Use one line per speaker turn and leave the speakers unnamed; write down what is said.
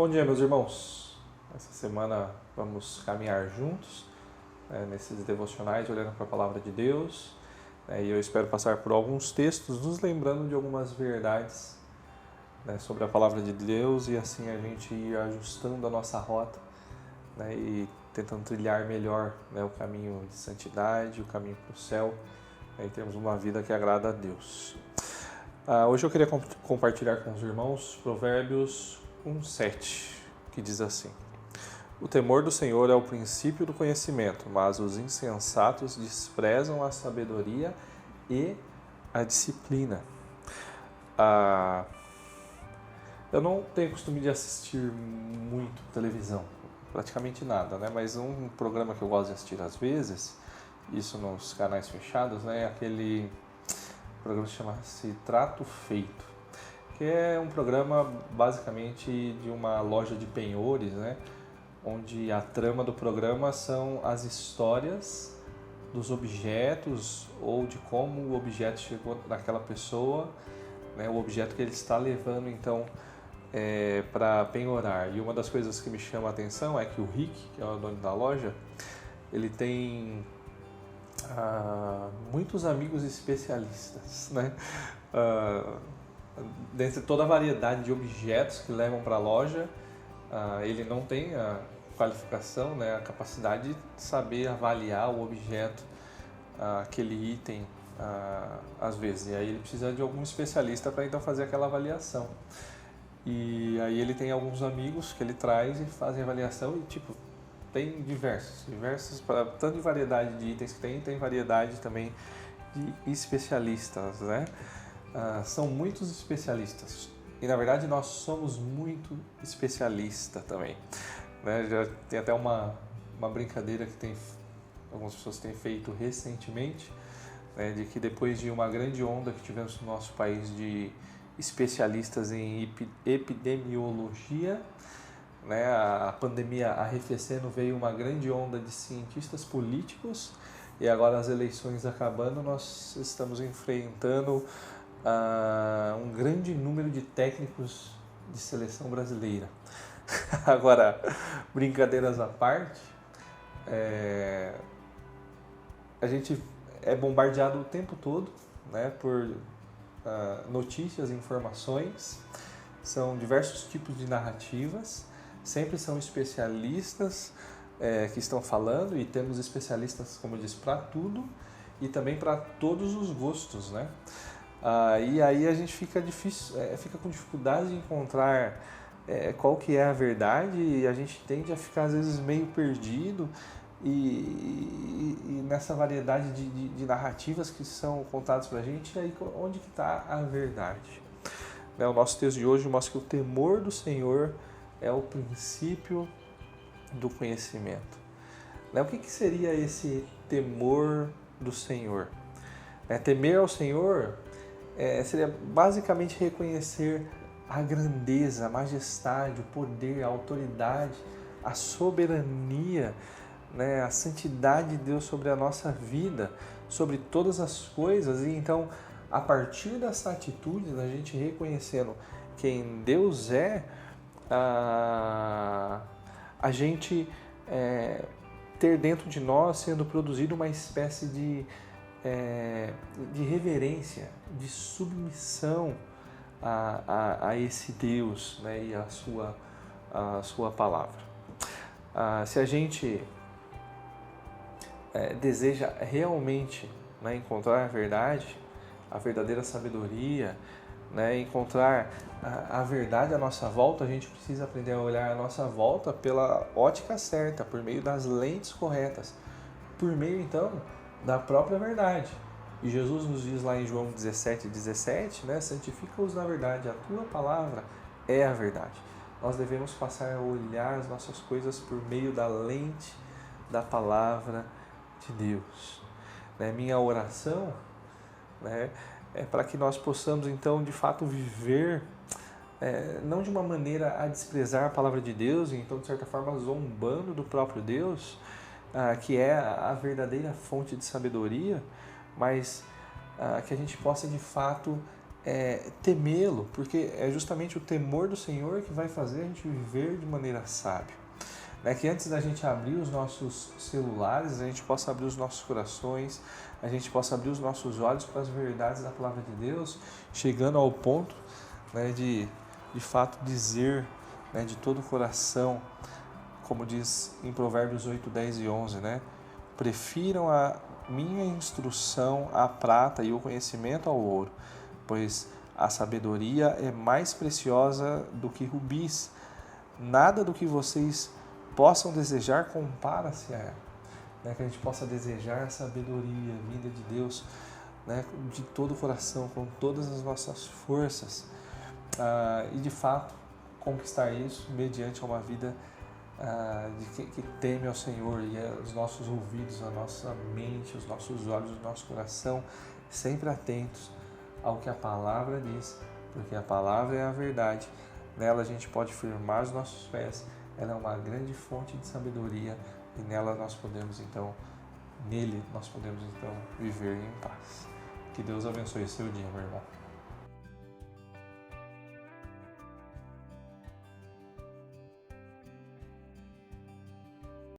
Bom dia, meus irmãos. Essa semana vamos caminhar juntos nesses devocionais, olhando para a Palavra de Deus. E eu espero passar por alguns textos, nos lembrando de algumas verdades sobre a Palavra de Deus e assim a gente ir ajustando a nossa rota e tentando trilhar melhor o caminho de santidade, o caminho para o céu, e termos uma vida que agrada a Deus. Hoje eu queria compartilhar com os irmãos Provérbios 1:7, que diz assim: O temor do Senhor é o princípio do conhecimento, mas os insensatos desprezam a sabedoria e a disciplina. Eu não tenho costume de assistir muito televisão, praticamente nada, mas um programa que eu gosto de assistir às vezes, isso nos canais fechados, é aquele programa que chama-se Trato Feito, que é um programa basicamente de uma loja de penhores, onde a trama do programa são as histórias dos objetos ou de como o objeto chegou naquela pessoa, o objeto que ele está levando então para penhorar. E uma das coisas que me chama a atenção é que o Rick, que é o dono da loja, ele tem muitos amigos especialistas, dentre toda a variedade de objetos que levam para a loja, ele não tem a qualificação, a capacidade de saber avaliar o objeto, aquele item, às vezes. E aí ele precisa de algum especialista para então fazer aquela avaliação. E aí ele tem alguns amigos que ele traz e fazem avaliação e tem diversos, tanto de variedade de itens que tem variedade também de especialistas, são muitos especialistas e na verdade nós somos muito especialistas também, Já tem até uma brincadeira que algumas pessoas têm feito recentemente, de que depois de uma grande onda que tivemos no nosso país de especialistas em epidemiologia, a pandemia arrefecendo, veio uma grande onda de cientistas políticos e agora as eleições acabando, nós estamos enfrentando um grande número de técnicos de seleção brasileira. Agora, brincadeiras à parte, a gente é bombardeado o tempo todo por notícias, informações, são diversos tipos de narrativas, sempre são especialistas que estão falando, e temos especialistas, como eu disse, para tudo e também para todos os gostos, e aí a gente fica com dificuldade de encontrar qual que é a verdade, e a gente tende a ficar às vezes meio perdido e nessa variedade de narrativas que são contadas para a gente, aí onde que está a verdade? O nosso texto de hoje mostra que o temor do Senhor é o princípio do conhecimento. O que seria esse temor do Senhor? Temer ao Senhor seria basicamente reconhecer a grandeza, a majestade, o poder, a autoridade, a soberania, a santidade de Deus sobre a nossa vida, sobre todas as coisas. E então, a partir dessa atitude, da gente reconhecendo quem Deus é, a gente ter dentro de nós sendo produzido uma espécie de reverência, de submissão a esse Deus, e a sua palavra. Se a gente deseja realmente encontrar a verdade, a verdadeira sabedoria, encontrar a verdade à nossa volta, a gente precisa aprender a olhar a nossa volta pela ótica certa, por meio das lentes corretas, por meio então da própria verdade. E Jesus nos diz lá em João 17:17, santifica-os na verdade, a tua palavra é a verdade. Nós devemos passar a olhar as nossas coisas por meio da lente da palavra de Deus. Minha oração é para que nós possamos então de fato viver não de uma maneira a desprezar a palavra de Deus, e então de certa forma zombando do próprio Deus, que é a verdadeira fonte de sabedoria, mas que a gente possa de fato temê-lo, porque é justamente o temor do Senhor que vai fazer a gente viver de maneira sábia. Que antes da gente abrir os nossos celulares, a gente possa abrir os nossos corações, a gente possa abrir os nossos olhos para as verdades da Palavra de Deus, chegando ao ponto de fato dizer de todo o coração, como diz em Provérbios 8, 10 e 11, prefiram a minha instrução à prata e o conhecimento ao ouro, pois a sabedoria é mais preciosa do que rubis. Nada do que vocês possam desejar compara-se a ela. Que a gente possa desejar a sabedoria vinda de Deus, de todo o coração, com todas as nossas forças, e de fato conquistar isso mediante uma vida que teme ao Senhor, e os nossos ouvidos, a nossa mente, os nossos olhos, o nosso coração sempre atentos ao que a palavra diz, porque a palavra é a verdade. Nela a gente pode firmar os nossos pés. Ela é uma grande fonte de sabedoria e nele nós podemos então viver em paz. Que Deus abençoe o seu dia, meu irmão.